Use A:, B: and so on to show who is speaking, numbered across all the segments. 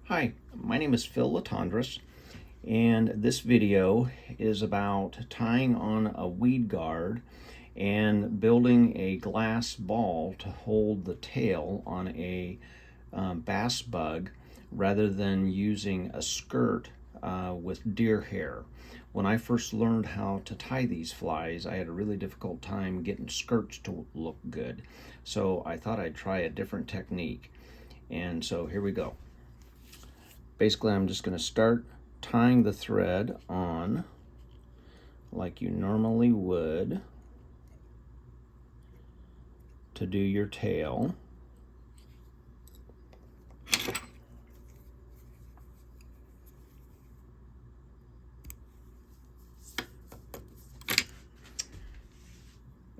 A: Hi, my name is Phil Latondras, and this video is about tying on a weed guard and building a glass ball to hold the tail on a bass bug rather than using a skirt with deer hair. When I first learned how to tie these flies, I had a really difficult time getting skirts to look good. So I thought I'd try a different technique. And so here we go. Basically, I'm just going to start tying the thread on like you normally would to do your tail.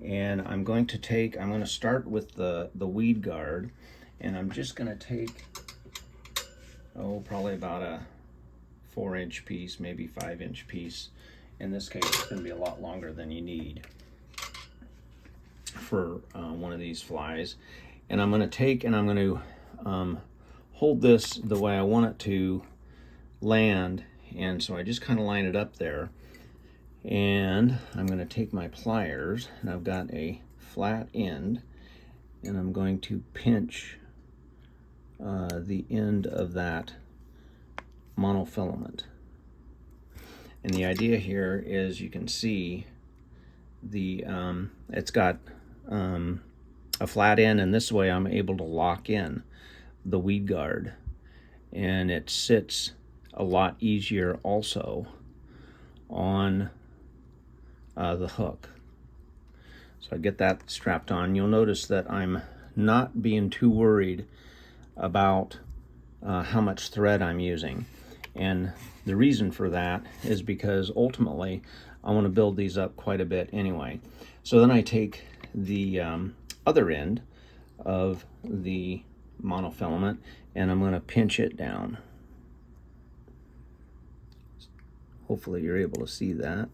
A: And I'm going to start with the weed guard, and I'm just going to take, probably about a 4-inch piece, maybe 5-inch piece. In this case, it's going to be a lot longer than you need for one of these flies. And I'm going to hold this the way I want it to land. And so I just kind of line it up there. And I'm going to take my pliers, and I've got a flat end, and I'm going to pinch the end of that monofilament. And the idea here is, you can see it's got a flat end, and this way I'm able to lock in the weed guard, and it sits a lot easier also on the hook. So I get that strapped on. You'll notice that I'm not being too worried about how much thread I'm using. And the reason for that is because ultimately I want to build these up quite a bit anyway. So then I take the other end of the monofilament, and I'm going to pinch it down. Hopefully you're able to see that.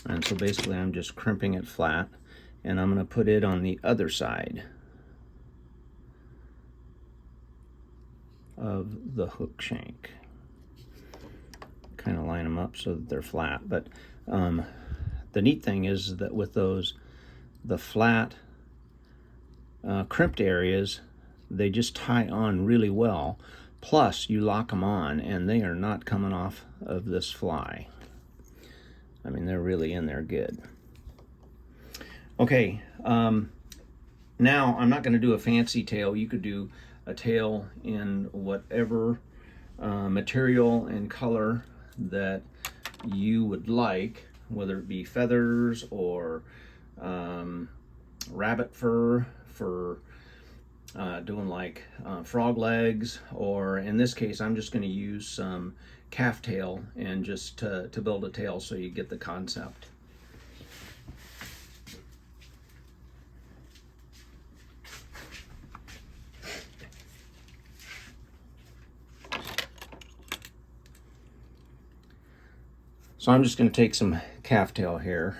A: And so basically I'm just crimping it flat, and I'm going to put it on the other side of the hook shank. Kind of line them up so that they're flat. But the neat thing is that with the flat crimped areas, they just tie on really well. Plus you lock them on and they are not coming off of this fly. I mean, they're really in there good. Okay, now I'm not going to do a fancy tail. You could do a tail in whatever material and color that you would like, whether it be feathers or rabbit fur for doing like frog legs, or in this case I'm just going to use some calf tail and just to build a tail so you get the concept. So I'm just going to take some calf tail here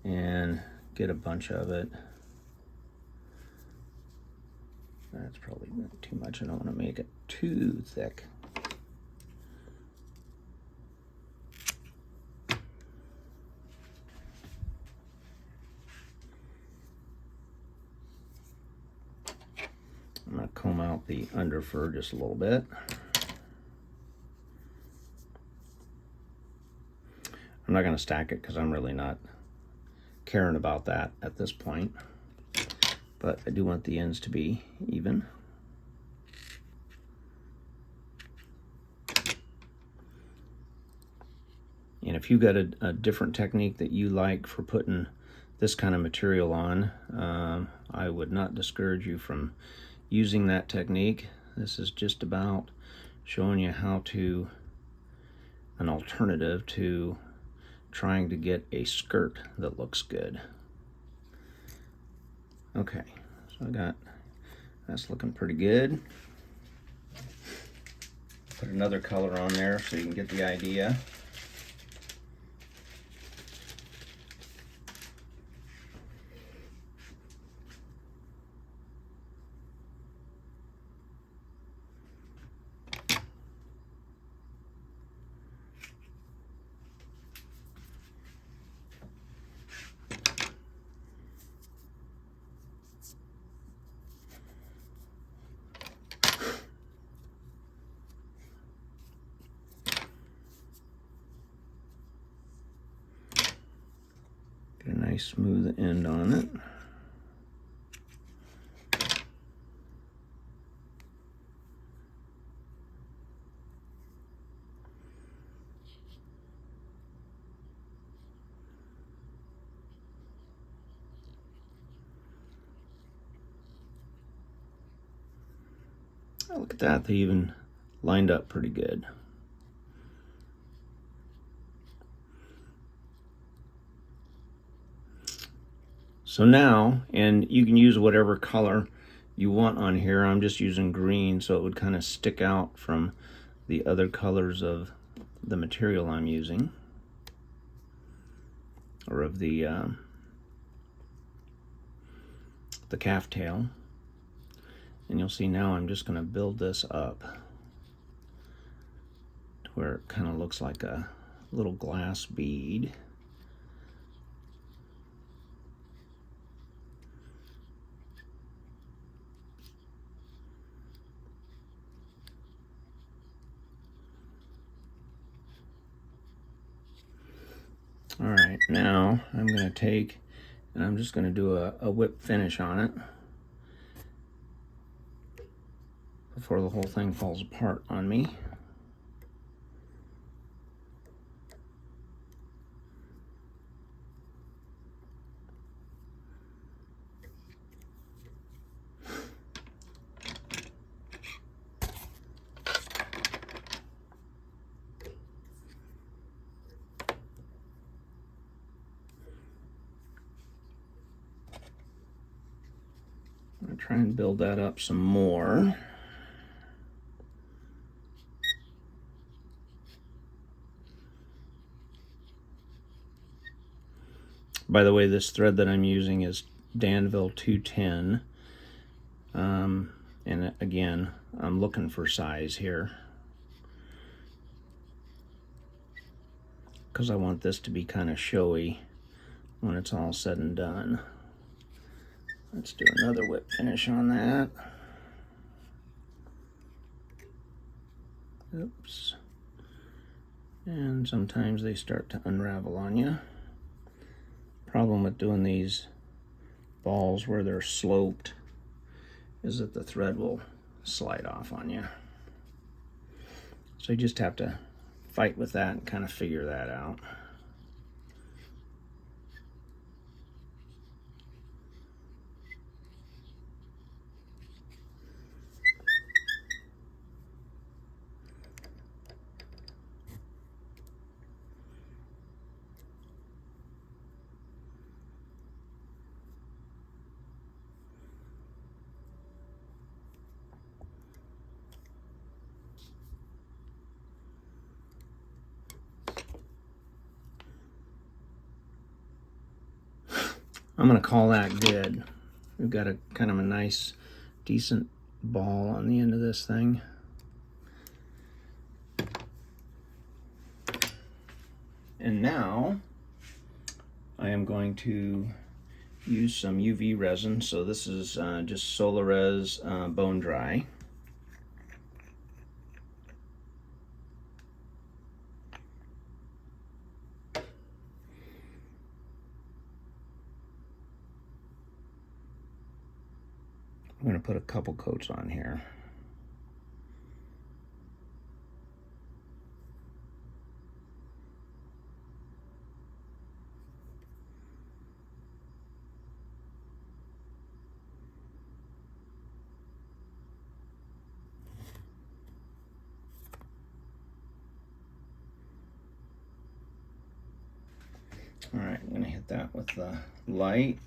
A: and get a bunch of it. That's probably not too much. I don't want to make it too thick. I'm going to comb out the under fur just a little bit. I'm not going to stack it because I'm really not caring about that at this point. But I do want the ends to be even. And if you've got a different technique that you like for putting this kind of material on, I would not discourage you from using that technique. This is just about showing you how to, an alternative to trying to get a skirt that looks good. Okay, so that's looking pretty good. Put another color on there so you can get the idea. nice smooth end on it. Oh, look at that, they even lined up pretty good. So now, and you can use whatever color you want on here. I'm just using green so it would kind of stick out from the other colors of the material I'm using, or of the calf tail. And you'll see now I'm just going to build this up to where it kind of looks like a little glass bead. All right, now I'm going to take and I'm just going to do a whip finish on it before the whole thing falls apart on me. I'm going to try and build that up some more. By the way, this thread that I'm using is Danville 210. And again, I'm looking for size here because I want this to be kind of showy when it's all said and done. Let's do another whip finish on that. Oops. And sometimes they start to unravel on you. Problem with doing these balls where they're sloped is that the thread will slide off on you. So you just have to fight with that and kind of figure that out. I'm going to call that good. We've got a kind of a nice, decent ball on the end of this thing. And now I am going to use some UV resin. So this is just Solarez Bone Dry. I'm going to put a couple coats on here. All right, I'm going to hit that with the light,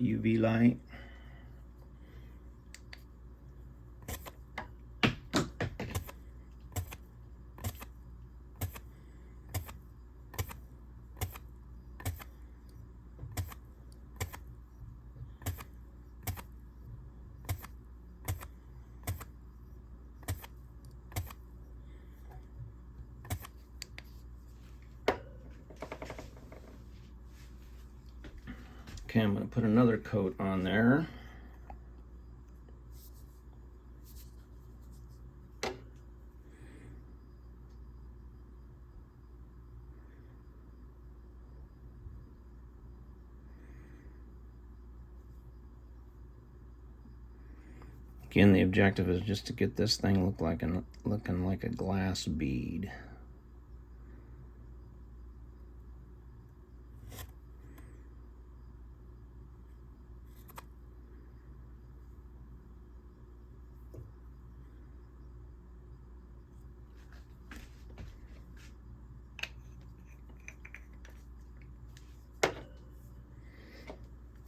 A: UV light. Okay, I'm going to put another coat on there. Again, the objective is just to get this thing looking like a glass bead.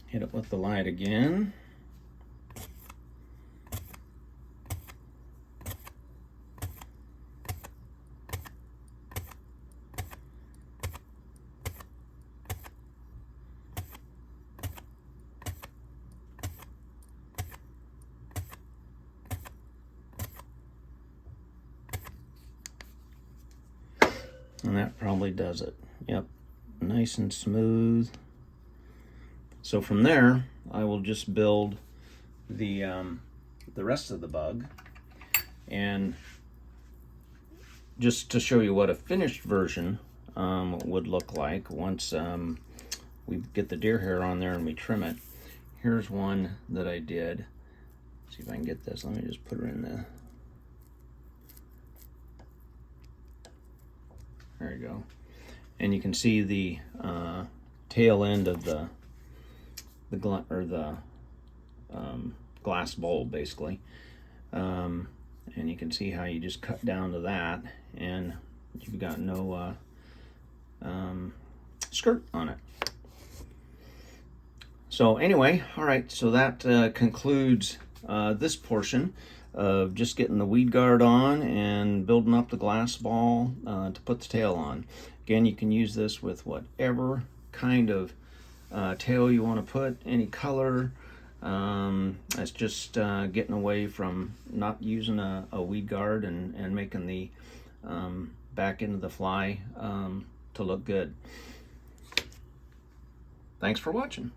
A: Hit it with the light again. And that probably does it. Yep, nice and smooth. So from there, I will just build the rest of the bug. And just to show you what a finished version would look like once we get the deer hair on there and we trim it. Here's one that I did. Let's see if I can get this. Let me just put her in the... There you go. And you can see the tail end of the glass bowl, basically. And you can see how you just cut down to that, and you've got no skirt on it. So anyway, all right, so that concludes this portion of just getting the weed guard on and building up the glass ball to put the tail on. Again, you can use this with whatever kind of tail you want to put, any color. It's just getting away from not using a weed guard and making the back end of the fly to look good. Thanks for watching.